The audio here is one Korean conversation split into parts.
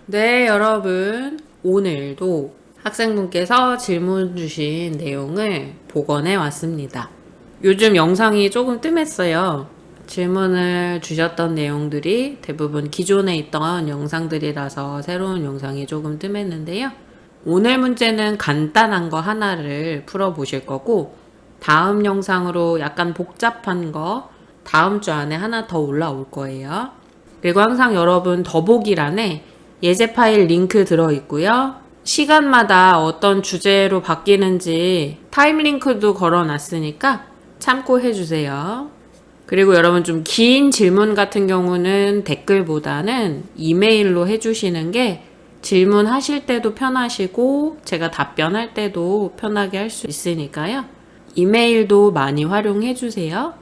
네, 여러분. 오늘도 학생분께서 질문 주신 내용을 복원해 왔습니다. 요즘 영상이 조금 뜸했어요. 질문을 주셨던 내용들이 대부분 기존에 있던 영상들이라서 새로운 영상이 조금 뜸했는데요. 오늘 문제는 간단한 거 하나를 풀어보실 거고, 다음 영상으로 약간 복잡한 거 다음 주 안에 하나 더 올라올 거예요. 그리고 항상 여러분 더보기란에 예제 파일 링크 들어있고요. 시간마다 어떤 주제로 바뀌는지 타임 링크도 걸어놨으니까 참고해주세요. 그리고 여러분 좀 긴 질문 같은 경우는 댓글보다는 이메일로 해주시는 게 질문하실 때도 편하시고 제가 답변할 때도 편하게 할 수 있으니까요. 이메일도 많이 활용해주세요.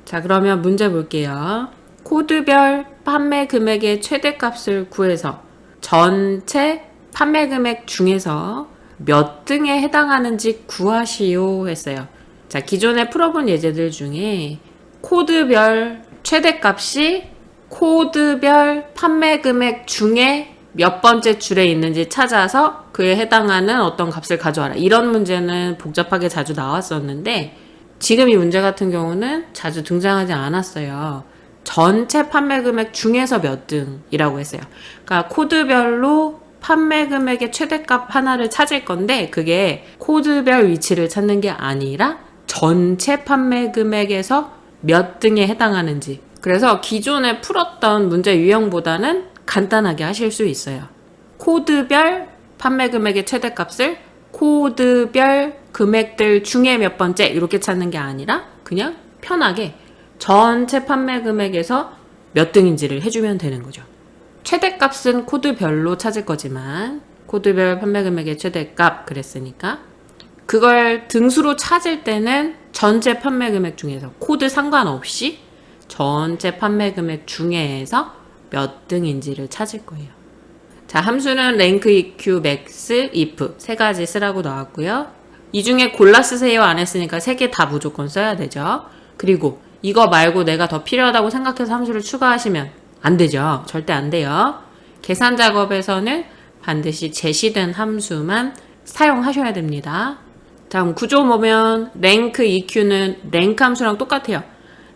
자, 그러면 문제 볼게요. 코드별 판매 금액의 최대값을 구해서 전체 판매 금액 중에서 몇 등에 해당하는지 구하시오 했어요. 자, 기존에 풀어본 예제들 중에 코드별 최대값이 코드별 판매 금액 중에 몇 번째 줄에 있는지 찾아서 그에 해당하는 어떤 값을 가져와라. 이런 문제는 복잡하게 자주 나왔었는데 지금 이 문제 같은 경우는 자주 등장하지 않았어요. 전체 판매 금액 중에서 몇 등이라고 했어요. 그러니까 코드별로 판매 금액의 최대값 하나를 찾을 건데 그게 코드별 위치를 찾는 게 아니라 전체 판매 금액에서 몇 등에 해당하는지. 그래서 기존에 풀었던 문제 유형보다는 간단하게 하실 수 있어요. 코드별 판매 금액의 최대값을 코드별 금액들 중에 몇 번째 이렇게 찾는 게 아니라 그냥 편하게 전체 판매 금액에서 몇 등인지를 해주면 되는 거죠. 최대값은 코드별로 찾을 거지만 코드별 판매 금액의 최대값 그랬으니까 그걸 등수로 찾을 때는 전체 판매 금액 중에서 코드 상관없이 전체 판매 금액 중에서 몇 등인지를 찾을 거예요. 자, 함수는 rank, eq, max, if 세 가지 쓰라고 나왔고요. 이 중에 골라 쓰세요 안 했으니까 세 개 다 무조건 써야 되죠. 그리고 이거 말고 내가 더 필요하다고 생각해서 함수를 추가하시면 안 되죠. 절대 안 돼요. 계산 작업에서는 반드시 제시된 함수만 사용하셔야 됩니다. 다음 구조 보면 rank, eq는 rank 함수랑 똑같아요.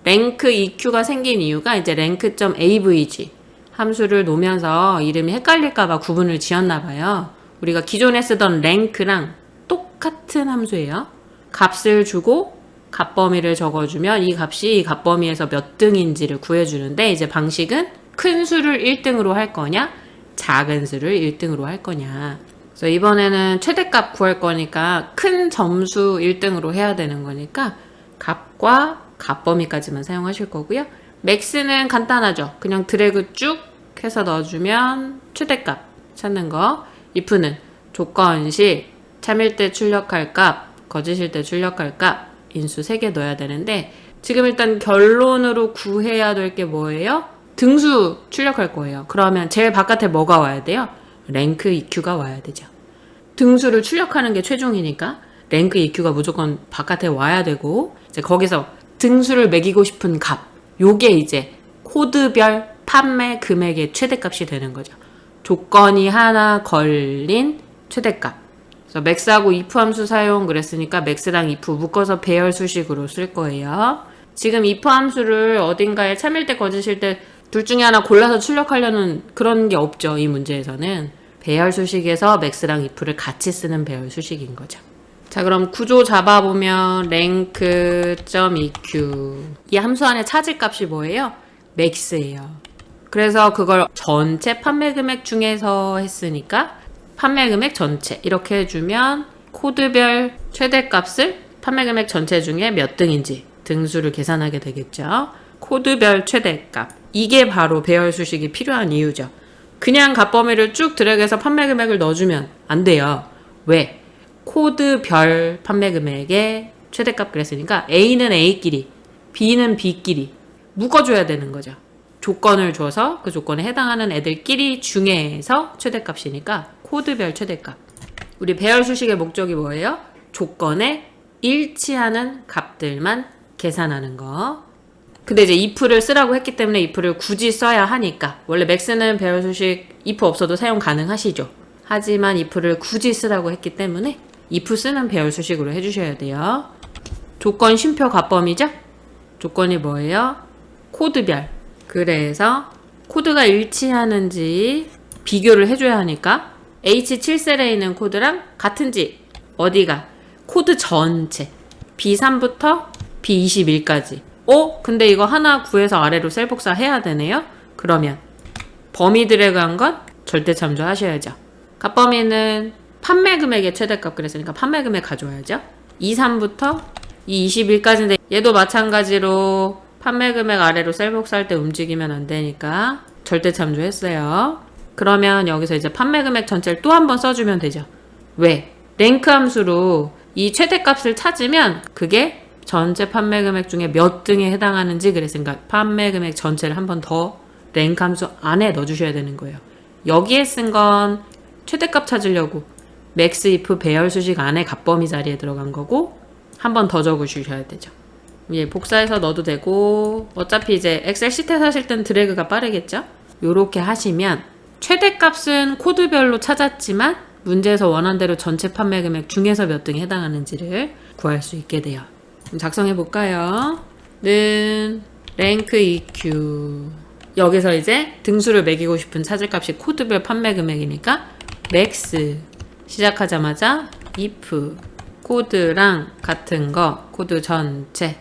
rank, eq가 생긴 이유가 이제 rank.avg 함수를 놓으면서 이름이 헷갈릴까봐 구분을 지었나봐요. 우리가 기존에 쓰던 rank랑 똑같은 함수예요. 값을 주고 값범위를 적어주면 이 값이 이 값범위에서 몇 등인지를 구해주는데 이제 방식은 큰 수를 1등으로 할 거냐 작은 수를 1등으로 할 거냐. 그래서 이번에는 최대값 구할 거니까 큰 점수 1등으로 해야 되는 거니까 값과 값범위까지만 사용하실 거고요. 맥스는 간단하죠. 그냥 드래그 쭉 해서 넣어주면 최대값 찾는 거. if는 조건식 참일 때 출력할 값, 거짓일 때 출력할 값 인수 3개 넣어야 되는데 지금 일단 결론으로 구해야 될 게 뭐예요? 등수 출력할 거예요. 그러면 제일 바깥에 뭐가 와야 돼요? rank eq가 와야 되죠. 등수를 출력하는 게 최종이니까 rank eq가 무조건 바깥에 와야 되고 이제 거기서 등수를 매기고 싶은 값 요게 이제 코드별 판매 금액의 최대값이 되는 거죠. 조건이 하나 걸린 최대값. 그래서 max하고 if 함수 사용 그랬으니까 max랑 if 묶어서 배열 수식으로 쓸 거예요. 지금 if 함수를 어딘가에 참일 때 거짓일 때 둘 중에 하나 골라서 출력하려는 그런 게 없죠. 이 문제에서는 배열 수식에서 max랑 if를 같이 쓰는 배열 수식인 거죠. 자, 그럼 구조 잡아보면 rank.eq 이 함수 안에 찾을 값이 뭐예요? max예요. 그래서 그걸 전체 판매 금액 중에서 했으니까 판매 금액 전체 이렇게 해주면 코드별 최대값을 판매 금액 전체 중에 몇 등인지 등수를 계산하게 되겠죠. 코드별 최대값 이게 바로 배열 수식이 필요한 이유죠. 그냥 값범위를 쭉 드래그해서 판매 금액을 넣어주면 안 돼요. 왜? 코드별 판매 금액의 최대값 그랬으니까 A는 A끼리 B는 B끼리 묶어줘야 되는 거죠. 조건을 줘서 그 조건에 해당하는 애들끼리 중에서 최대값이니까 코드별 최대값. 우리 배열 수식의 목적이 뭐예요? 조건에 일치하는 값들만 계산하는 거. 근데 이제 if를 쓰라고 했기 때문에 if를 굳이 써야 하니까. 원래 맥스는 배열 수식 if 없어도 사용 가능하시죠. 하지만 if를 굳이 쓰라고 했기 때문에 if 쓰는 배열 수식으로 해주셔야 돼요. 조건 쉼표 값범위죠? 조건이 뭐예요? 코드별. 그래서 코드가 일치하는지 비교를 해줘야 하니까 H7셀에 있는 코드랑 같은지 어디가? 코드 전체 B3부터 B21까지. 근데 이거 하나 구해서 아래로 셀 복사 해야 되네요. 그러면 범위 드래그한 건 절대 참조하셔야죠. 값범위는 판매 금액의 최대값 그랬으니까 판매 금액 가져와야죠. 23부터 이 21까지인데 얘도 마찬가지로 판매 금액 아래로 셀 복사할 때 움직이면 안 되니까 절대 참조했어요. 그러면 여기서 이제 판매 금액 전체를 또 한 번 써주면 되죠. 왜? 랭크 함수로 이 최대값을 찾으면 그게 전체 판매 금액 중에 몇 등에 해당하는지 그랬으니까 판매 금액 전체를 한 번 더 랭크 함수 안에 넣어주셔야 되는 거예요. 여기에 쓴 건 최대값 찾으려고 맥스 if 배열 수식 안에 값범위 자리에 들어간 거고 한 번 더 적으셔야 되죠. 예, 복사해서 넣어도 되고 어차피 이제 엑셀 시트 하실 땐 드래그가 빠르겠죠? 요렇게 하시면 최대값은 코드별로 찾았지만 문제에서 원한 대로 전체 판매 금액 중에서 몇 등에 해당하는지를 구할 수 있게 돼요. 그럼 작성해 볼까요? 는 랭크 EQ 여기서 이제 등수를 매기고 싶은 찾을 값이 코드별 판매 금액이니까 맥스 시작하자마자 if 코드랑 같은 거 코드 전체.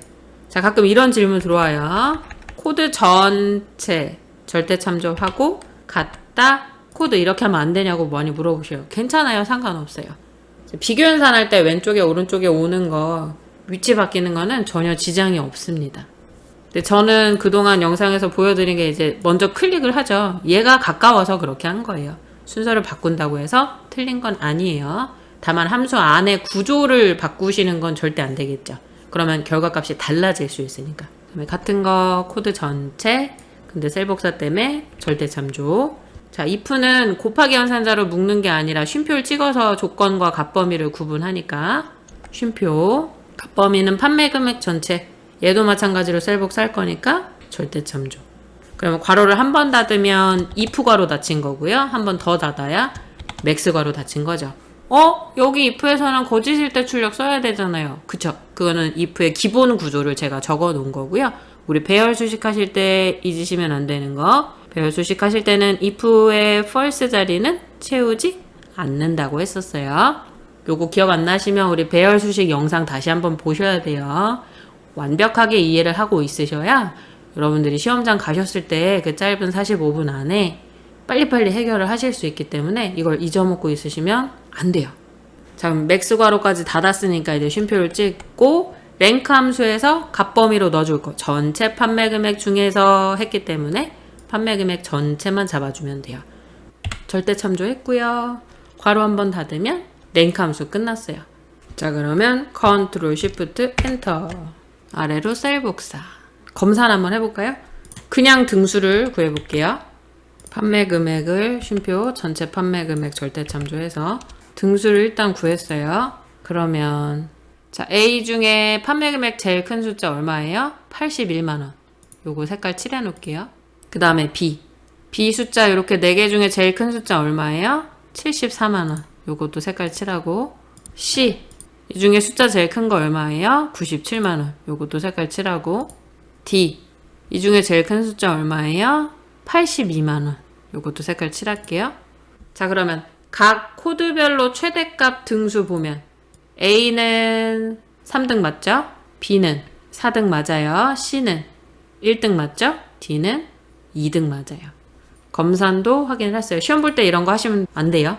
자, 가끔 이런 질문 들어와요. 코드 전체 절대 참조하고 같다 코드 이렇게 하면 안 되냐고 많이 물어보셔요. 괜찮아요. 상관없어요. 비교 연산할 때 왼쪽에 오른쪽에 오는 거 위치 바뀌는 거는 전혀 지장이 없습니다. 근데 저는 그동안 영상에서 보여드린 게 이제 먼저 클릭을 하죠. 얘가 가까워서 그렇게 한 거예요. 순서를 바꾼다고 해서 틀린 건 아니에요. 다만 함수 안에 구조를 바꾸시는 건 절대 안 되겠죠. 그러면 결과값이 달라질 수 있으니까. 그다음에 같은 거 코드 전체 근데 셀 복사 때문에 절대 참조. 자, if는 곱하기 연산자로 묶는 게 아니라 쉼표를 찍어서 조건과 값범위를 구분하니까 쉼표 값범위는 판매 금액 전체 얘도 마찬가지로 셀 복사할 거니까 절대 참조. 그러면 괄호를 한 번 닫으면 if 괄호 닫힌 거고요. 한 번 더 닫아야 맥스 괄호 닫힌 거죠. 여기 if에서는 거짓일 때 출력 써야 되잖아요. 그쵸? 그거는 if의 기본 구조를 제가 적어 놓은 거고요. 우리 배열 수식하실 때 잊으시면 안 되는 거. 배열 수식하실 때는 if의 false 자리는 채우지 않는다고 했었어요. 요거 기억 안 나시면 우리 배열 수식 영상 다시 한번 보셔야 돼요. 완벽하게 이해를 하고 있으셔야 여러분들이 시험장 가셨을 때 그 짧은 45분 안에 빨리빨리 해결을 하실 수 있기 때문에 이걸 잊어먹고 있으시면 안 돼요. 자, 그럼 맥스 괄호까지 닫았으니까 이제 쉼표를 찍고 랭크 함수에서 값범위로 넣어줄 거. 전체 판매 금액 중에서 했기 때문에 판매 금액 전체만 잡아주면 돼요. 절대 참조했고요. 괄호 한번 닫으면 랭크 함수 끝났어요. 자, 그러면 컨트롤 쉬프트 엔터 아래로 셀 복사. 검사를 한번 해볼까요? 그냥 등수를 구해볼게요. 판매 금액을 쉼표 전체 판매 금액 절대 참조해서 등수를 일단 구했어요. 그러면 자, A 중에 판매 금액 제일 큰 숫자 얼마예요? 81만원. 요거 색깔 칠해 놓을게요. 그 다음에 B 숫자 이렇게 4개 중에 제일 큰 숫자 얼마예요? 74만원. 요것도 색깔 칠하고 C 이 중에 숫자 제일 큰 거 얼마예요? 97만원. 요것도 색깔 칠하고 D 이 중에 제일 큰 숫자 얼마예요? 82만원. 요것도 색깔 칠할게요. 자, 그러면 각 코드별로 최대값 등수 보면 A는 3등 맞죠? B는 4등 맞아요. C는 1등 맞죠? D는 2등 맞아요. 검산도 확인을 했어요. 시험 볼 때 이런 거 하시면 안 돼요.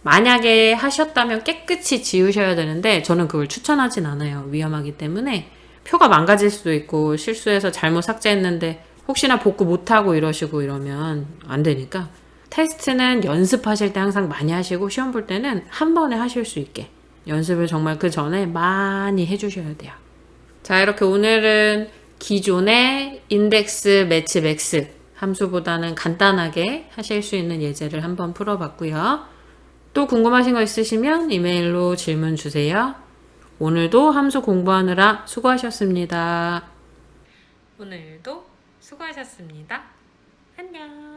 만약에 하셨다면 깨끗이 지우셔야 되는데 저는 그걸 추천하진 않아요. 위험하기 때문에 표가 망가질 수도 있고 실수해서 잘못 삭제했는데 혹시나 복구 못하고 이러시고 이러면 안 되니까 테스트는 연습하실 때 항상 많이 하시고 시험 볼 때는 한 번에 하실 수 있게 연습을 정말 그 전에 많이 해주셔야 돼요. 자, 이렇게 오늘은 기존의 인덱스 매치 맥스 함수보다는 간단하게 하실 수 있는 예제를 한번 풀어봤고요. 또 궁금하신 거 있으시면 이메일로 질문 주세요. 오늘도 함수 공부하느라 수고하셨습니다. 오늘도 수고하셨습니다. 안녕.